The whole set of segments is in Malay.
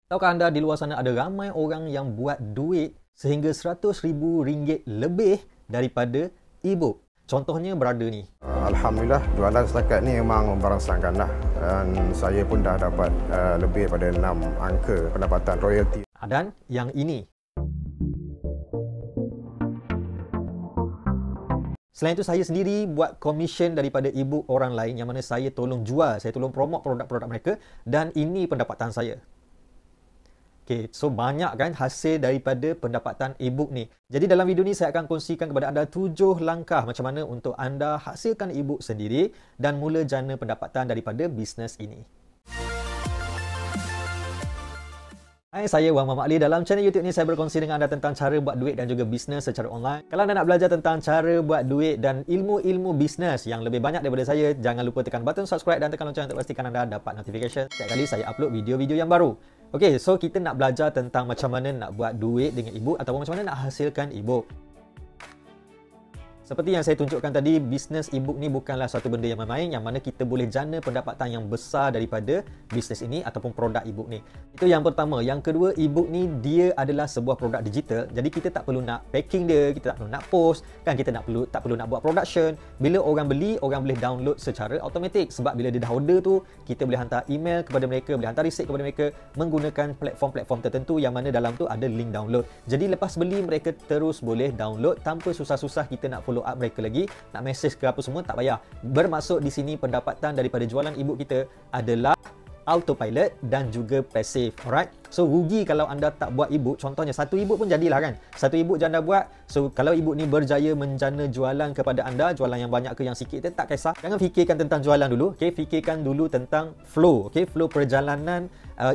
Tahukah anda di luar sana ada ramai orang yang buat duit sehingga RM100,000 lebih daripada e-book? Contohnya berada ni. Alhamdulillah, jualan setakat ni memang memberangsangkan lah. Dan saya pun dah dapat lebih daripada 6 angka pendapatan royalty. Dan yang ini. Selain itu, saya sendiri buat komisen daripada e-book orang lain yang mana saya tolong jual, saya tolong promote produk-produk mereka, dan ini pendapatan saya. Okay, so banyak kan hasil daripada pendapatan e-book ni. Jadi dalam video ni saya akan kongsikan kepada anda 7 langkah macam mana untuk anda hasilkan e-book sendiri dan mula jana pendapatan daripada bisnes ini. Hai, saya Wan Muhammad Ali. Dalam channel YouTube ni saya berkongsi dengan anda tentang cara buat duit dan juga bisnes secara online. Kalau anda nak belajar tentang cara buat duit dan ilmu-ilmu bisnes yang lebih banyak daripada saya, jangan lupa tekan button subscribe dan tekan lonceng untuk pastikan anda dapat notification setiap kali saya upload video-video yang baru. Okey, so kita nak belajar tentang macam mana nak buat duit dengan e-book ataupun macam mana nak hasilkan e-book. Seperti yang saya tunjukkan tadi, bisnes e-book ni bukanlah satu benda yang main-main yang mana kita boleh jana pendapatan yang besar daripada bisnes ini ataupun produk e-book ni. Itu yang pertama. Yang kedua, e-book ni dia adalah sebuah produk digital. Jadi kita tak perlu nak packing dia, kita tak perlu nak post, kan kita tak perlu nak buat production. Bila orang beli, orang boleh download secara automatik sebab bila dia dah order tu, kita boleh hantar email kepada mereka, boleh hantar receipt kepada mereka menggunakan platform-platform tertentu yang mana dalam tu ada link download. Jadi lepas beli mereka terus boleh download tanpa susah-susah kita nak follow up mereka lagi, nak message ke apa semua, tak payah. Bermaksud di sini pendapatan daripada jualan e-book kita adalah autopilot dan juga passive. Alright, so rugi kalau anda tak buat e-book. Contohnya satu e-book pun jadilah kan, satu e-book je anda buat. So kalau e-book ni berjaya menjana jualan kepada anda, jualan yang banyak ke yang sikit, tak kisah. Jangan fikirkan tentang jualan dulu, okay? Fikirkan dulu tentang flow, okay? Flow perjalanan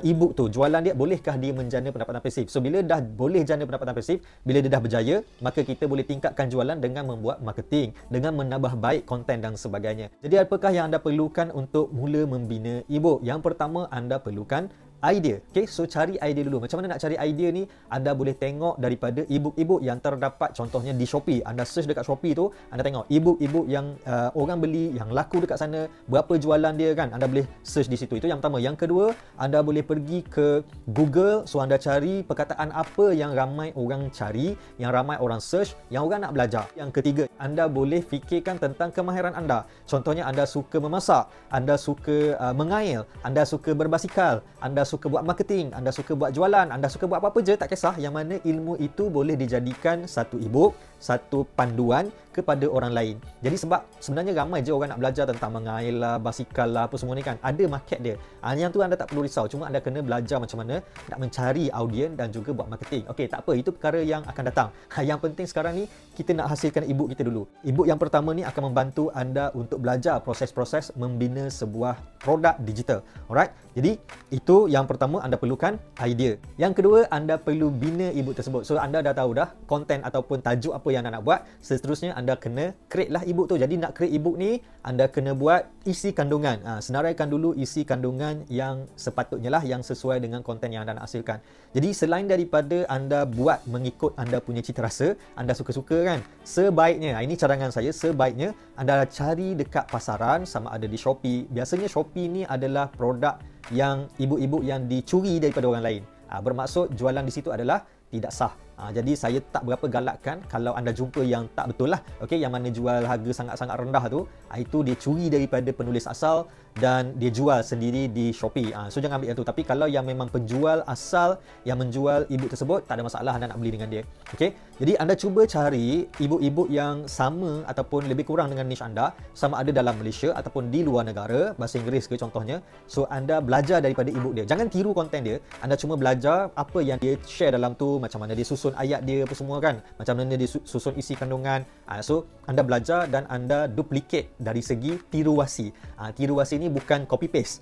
e-book tu, jualan dia, bolehkah dia menjana pendapatan pasif. So bila dah boleh jana pendapatan pasif, bila dia dah berjaya, maka kita boleh tingkatkan jualan dengan membuat marketing, dengan menambah baik konten dan sebagainya. Jadi apakah yang anda perlukan untuk mula membina e-book? Yang pertama, anda perlukan idea. Okay, so cari idea dulu. Macam mana nak cari idea ni? Anda boleh tengok daripada e-book yang terdapat contohnya di Shopee. Anda search dekat Shopee tu, anda tengok e-book yang orang beli, yang laku dekat sana, berapa jualan dia kan. Anda boleh search di situ. Itu yang pertama. Yang kedua, anda boleh pergi ke Google. So anda cari perkataan apa yang ramai orang cari, yang ramai orang search, yang orang nak belajar. Yang ketiga, anda boleh fikirkan tentang kemahiran anda. Contohnya anda suka memasak, anda suka mengail, anda suka berbasikal, anda suka buat marketing, anda suka buat jualan, anda suka buat apa-apa je, tak kisah, yang mana ilmu itu boleh dijadikan satu e-book, satu panduan kepada orang lain. Jadi sebab sebenarnya ramai je orang nak belajar tentang mengail lah, basikal lah, apa semua ni kan. Ada market dia. Yang tu anda tak perlu risau. Cuma anda kena belajar macam mana nak mencari audien dan juga buat marketing. Okey, tak apa. Itu perkara yang akan datang. Yang penting sekarang ni, kita nak hasilkan e-book kita dulu. E-book yang pertama ni akan membantu anda untuk belajar proses-proses membina sebuah produk digital. Alright? Jadi, itu yang pertama, anda perlukan idea. Yang kedua, anda perlu bina e-book tersebut. So, anda dah tahu dah konten ataupun tajuk apa yang anda nak buat. Seterusnya, anda kena create lah e-book tu. Jadi, nak create e-book ni, anda kena buat isi kandungan. Senaraikan dulu isi kandungan yang sepatutnya lah, yang sesuai dengan konten yang anda nak hasilkan. Jadi, selain daripada anda buat mengikut anda punya cita rasa, anda suka-suka kan, sebaiknya, ini cadangan saya, sebaiknya anda cari dekat pasaran, sama ada di Shopee. Biasanya Shopee ni adalah produk yang e-book yang dicuri daripada orang lain. Bermaksud jualan di situ adalah tidak sah. Jadi saya tak berapa galakkan kalau anda jumpa yang tak betul lah, okey, yang mana jual harga sangat-sangat rendah tu, itu dia curi daripada penulis asal dan dia jual sendiri di Shopee. So jangan ambil yang tu. Tapi kalau yang memang penjual asal yang menjual e-book tersebut, tak ada masalah anda nak beli dengan dia. Okey. Jadi anda cuba cari e-book yang sama ataupun lebih kurang dengan niche anda, sama ada dalam Malaysia ataupun di luar negara, bahasa Inggeris ke contohnya. So anda belajar daripada e-book dia. Jangan tiru konten dia. Anda cuma belajar apa yang dia share dalam tu, macam mana dia susun ayat dia apa semua kan, macam mana dia susun isi kandungan. So anda belajar dan anda duplicate dari segi tiruasi. Tiruasi ni bukan copy paste.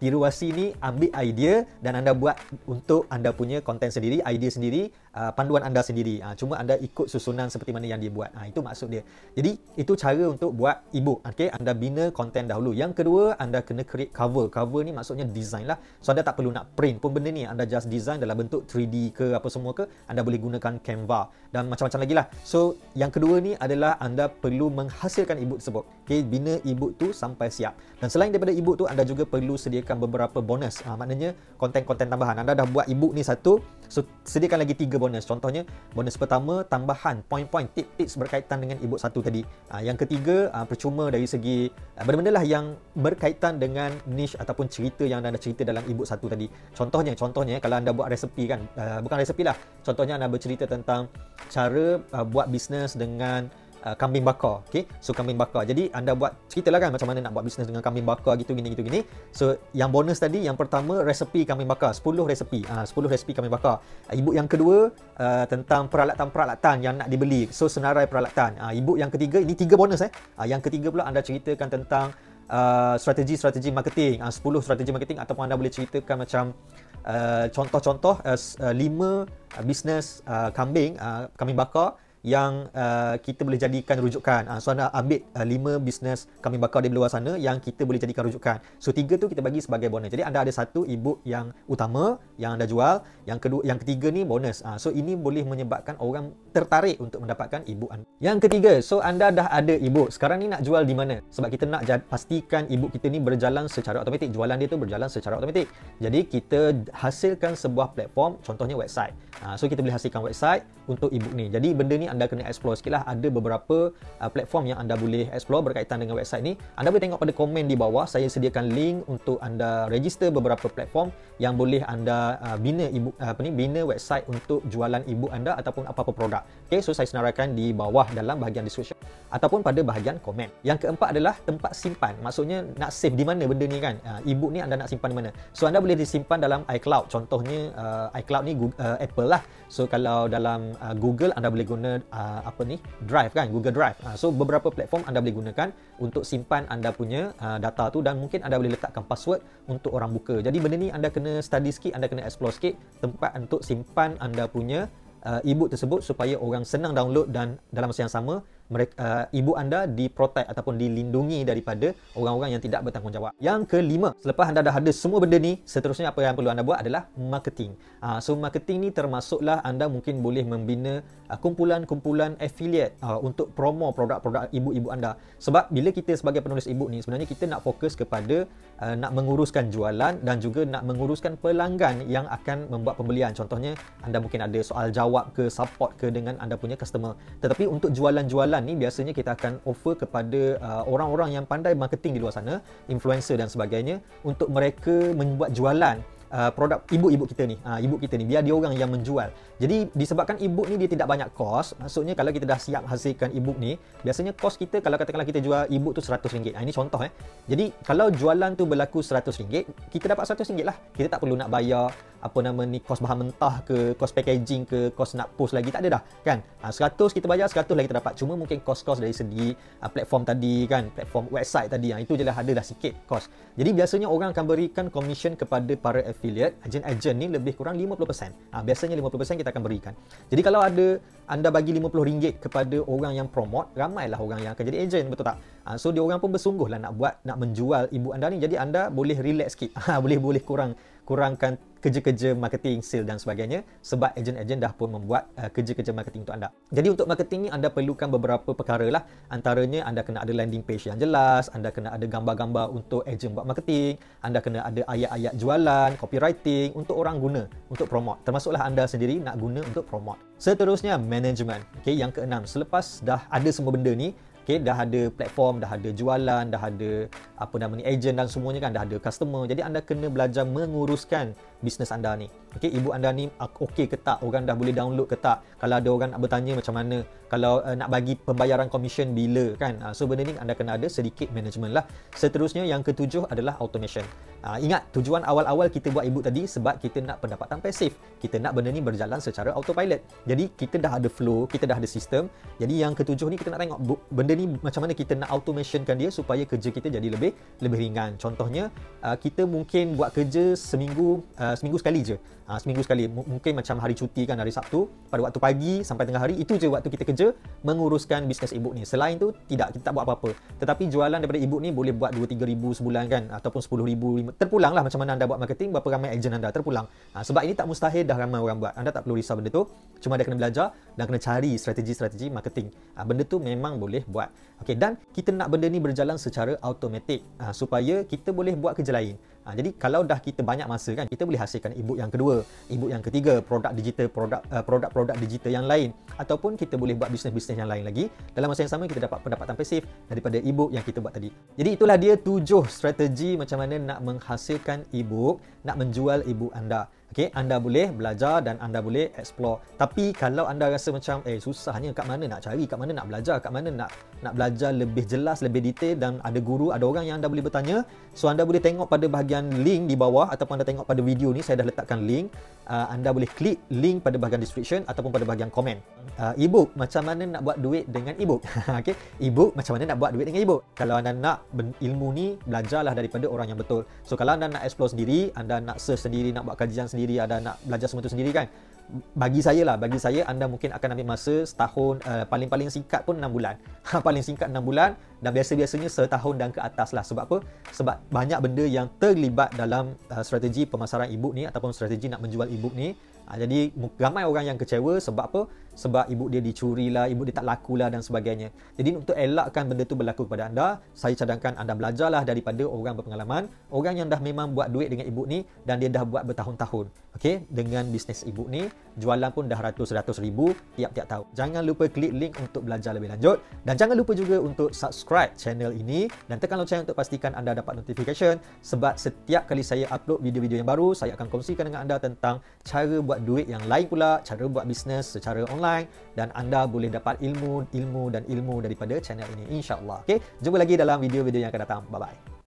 Tiruasi ni ambil idea dan anda buat untuk anda punya konten sendiri, idea sendiri, panduan anda sendiri. Cuma anda ikut susunan seperti mana yang dia buat. Itu maksud dia. Jadi itu cara untuk buat e-book. Okey, anda bina konten dahulu. Yang kedua, anda kena create cover. Cover ni maksudnya design lah. So anda tak perlu nak print pun benda ni. Anda just design dalam bentuk 3D ke apa semua ke. Anda boleh gunakan Canva dan macam-macam lagi lah. So yang kedua ni adalah anda perlu menghasilkan e-book tersebut. Okey, bina e-book tu sampai siap. Dan selain daripada e-book tu, anda juga perlu sediakan beberapa bonus. Maknanya konten-konten tambahan. Anda dah buat e-book ni satu, so sediakan lagi 3 bonus. Contohnya, bonus pertama, tambahan poin-poin, tips-tips berkaitan dengan e-book satu tadi. Yang ketiga, percuma dari segi benda-benda lah yang berkaitan dengan niche ataupun cerita yang anda cerita dalam e-book satu tadi. Contohnya kalau anda buat resepi kan, bukan resepi lah. Contohnya anda bercerita tentang cara buat bisnes dengan kambing bakar. Okay? So kambing bakar. Jadi anda buat ceritalah kan macam mana nak buat bisnes dengan kambing bakar gitu gini. So yang bonus tadi, yang pertama resepi kambing bakar, 10 resepi. 10 resepi kambing bakar. E-book yang kedua tentang peralatan-peralatan yang nak dibeli. So senarai peralatan. E-book yang ketiga, ini 3 bonus Yang ketiga pula anda ceritakan tentang strategi-strategi marketing. 10 strategi marketing, ataupun anda boleh ceritakan macam contoh-contoh 5 bisnes kambing bakar yang kita boleh jadikan rujukan. So anda ambil 5 bisnes kambing bakar di luar sana yang kita boleh jadikan rujukan. So 3 tu kita bagi sebagai bonus. Jadi anda ada satu e-book yang utama yang anda jual, yang kedua, yang ketiga ni bonus. So ini boleh menyebabkan orang tertarik untuk mendapatkan e-book anda. Yang ketiga, so anda dah ada e-book. Sekarang ni nak jual di mana? Sebab kita nak pastikan e-book kita ni berjalan secara automatik. Jualan dia tu berjalan secara automatik. Jadi kita hasilkan sebuah platform, contohnya website. So kita boleh hasilkan website untuk e-book ni. Jadi benda ni anda kena explore sikit lah. Ada beberapa platform yang anda boleh explore berkaitan dengan website ni. Anda boleh tengok pada komen di bawah. Saya sediakan link untuk anda register beberapa platform yang boleh anda bina e-book, bina website untuk jualan e-book anda ataupun apa-apa produk. Okay, so saya senaraikan di bawah dalam bahagian description ataupun pada bahagian komen. Yang keempat adalah tempat simpan. Maksudnya nak save di mana benda ni kan. E-book ni anda nak simpan di mana. So anda boleh disimpan dalam iCloud. Contohnya iCloud ni Apple lah. So kalau dalam Google anda boleh guna Drive kan, Google Drive. So beberapa platform anda boleh gunakan untuk simpan anda punya data tu, dan mungkin anda boleh letakkan password untuk orang buka. Jadi benda ni anda kena study sikit, anda kena explore sikit tempat untuk simpan anda punya e-book tersebut supaya orang senang download, dan dalam masa yang sama e-book anda diprotect ataupun dilindungi daripada orang-orang yang tidak bertanggungjawab. Yang kelima, selepas anda dah ada semua benda ni, seterusnya apa yang perlu anda buat adalah marketing. So marketing ni termasuklah anda mungkin boleh membina kumpulan-kumpulan affiliate untuk promo produk-produk e-book anda. Sebab bila kita sebagai penulis e-book ni, sebenarnya kita nak fokus kepada nak menguruskan jualan dan juga nak menguruskan pelanggan yang akan membuat pembelian. Contohnya anda mungkin ada soal jawab ke, support ke dengan anda punya customer. Tetapi untuk jualan-jualan ni biasanya kita akan offer kepada orang-orang yang pandai marketing di luar sana, influencer dan sebagainya, untuk mereka membuat jualan produk e-book kita ni, biar dia orang yang menjual. Jadi disebabkan e-book ni dia tidak banyak kos, maksudnya kalau kita dah siap hasilkan e-book ni, biasanya kos kita, kalau katakanlah kita jual e-book tu RM100. Ini contoh Jadi kalau jualan tu berlaku RM100, kita dapat RM100 lah. Kita tak perlu nak bayar kos bahan mentah ke, kos packaging ke, kos nak post lagi, tak ada dah kan. 100 kita bayar, 100 lagi kita dapat. Cuma mungkin kos-kos dari segi platform tadi kan, platform website tadi, itu je lah, ada dah sikit kos. Jadi biasanya orang akan berikan commission kepada para affiliate, ejen-ejen ni lebih kurang 50%. Biasanya 50% kita akan berikan. Jadi kalau ada anda bagi RM50 kepada orang yang promote, ramailah orang yang akan jadi ejen, betul tak? So dia orang pun bersungguhlah nak menjual e-book anda ni. Jadi anda boleh relax sikit. boleh kurangkan kerja-kerja marketing, sale dan sebagainya, sebab ejen-ejen dah pun membuat kerja-kerja marketing untuk anda. Jadi untuk marketing ni anda perlukan beberapa perkara lah. Antaranya anda kena ada landing page yang jelas, anda kena ada gambar-gambar untuk ejen buat marketing, anda kena ada ayat-ayat jualan, copywriting untuk orang guna, untuk promote. Termasuklah anda sendiri nak guna untuk promote. Seterusnya management. Okay, yang keenam, selepas dah ada semua benda ni, okay, dah ada platform, dah ada jualan, dah ada ejen dan semuanya kan, dah ada customer. Jadi anda kena belajar menguruskan bisnes anda ni. Okay, e-book anda ni okey ke tak? Orang dah boleh download ke tak? Kalau ada orang nak bertanya macam mana? Kalau nak bagi pembayaran commission bila kan? So benda ni anda kena ada sedikit management lah. Seterusnya yang ketujuh adalah automation. Ingat, tujuan awal-awal kita buat e-book tadi sebab kita nak pendapatan pasif. Kita nak benda ni berjalan secara autopilot. Jadi kita dah ada flow, kita dah ada sistem. Jadi yang ketujuh ni kita nak tengok benda ni macam mana kita nak automationkan dia supaya kerja kita jadi lebih ringan. Contohnya kita mungkin buat kerja seminggu seminggu sekali je. Seminggu sekali. Mungkin macam hari cuti kan, hari Sabtu, pada waktu pagi sampai tengah hari, itu je waktu kita kerja menguruskan bisnes e-book ni. Selain tu tidak, kita tak buat apa-apa. Tetapi jualan daripada e-book ni boleh buat 2-3 ribu sebulan kan, ataupun 10 ribu, terpulang lah macam mana anda buat marketing, berapa ramai ejen anda, terpulang. Sebab ini tak mustahil dah ramai orang buat. Anda tak perlu risau benda tu. Cuma anda kena belajar dan kena cari strategi-strategi marketing. Benda tu memang boleh buat. Okey, dan kita nak benda ni berjalan secara automatik supaya kita boleh buat kerja lain. Jadi kalau dah kita banyak masa kan, kita boleh hasilkan e-book yang kedua, e-book yang ketiga, produk digital, produk-produk digital yang lain, ataupun kita boleh buat bisnes-bisnes yang lain lagi. Dalam masa yang sama kita dapat pendapatan pasif daripada e-book yang kita buat tadi. Jadi itulah dia 7 strategi macam mana nak menghasilkan e-book, nak menjual e-book anda. Okey, anda boleh belajar dan anda boleh explore. Tapi kalau anda rasa macam susahnya, kat mana nak cari, kat mana nak belajar, kat mana nak belajar lebih jelas, lebih detail, dan ada guru, ada orang yang anda boleh bertanya. So anda boleh tengok pada bahagian link di bawah, ataupun anda tengok pada video ni saya dah letakkan link. Anda boleh klik link pada bahagian description ataupun pada bahagian komen. E-book, macam mana nak buat duit dengan e-book. Okey, e-book macam mana nak buat duit dengan e-book. Kalau anda nak ilmu ni, belajarlah daripada orang yang betul. So kalau anda nak explore sendiri, anda nak search sendiri, nak buat kajian sendiri, anda nak belajar semua tu sendiri kan, bagi saya anda mungkin akan ambil masa setahun, paling-paling singkat pun 6 bulan. Paling singkat 6 bulan, dan biasa-biasanya setahun dan ke atas lah. Sebab apa? Sebab banyak benda yang terlibat dalam strategi pemasaran e-book ni, ataupun strategi nak menjual e-book ni. Jadi ramai orang yang kecewa sebab apa? Sebab e-book dia dicuri lah, e-book dia tak laku lah dan sebagainya. Jadi untuk elakkan benda tu berlaku kepada anda, saya cadangkan anda belajarlah daripada orang berpengalaman, orang yang dah memang buat duit dengan e-book ni dan dia dah buat bertahun-tahun. Okey, dengan bisnes e-book ni, jualan pun dah ratus-ratus ribu tiap-tiap tahun. Jangan lupa klik link untuk belajar lebih lanjut, dan jangan lupa juga untuk subscribe channel ini dan tekan lonceng untuk pastikan anda dapat notification, sebab setiap kali saya upload video-video yang baru, saya akan kongsikan dengan anda tentang cara buat duit yang lain pula, cara buat bisnes secara online, dan anda boleh dapat ilmu daripada channel ini, insya-Allah. Okey, jumpa lagi dalam video-video yang akan datang. Bye bye.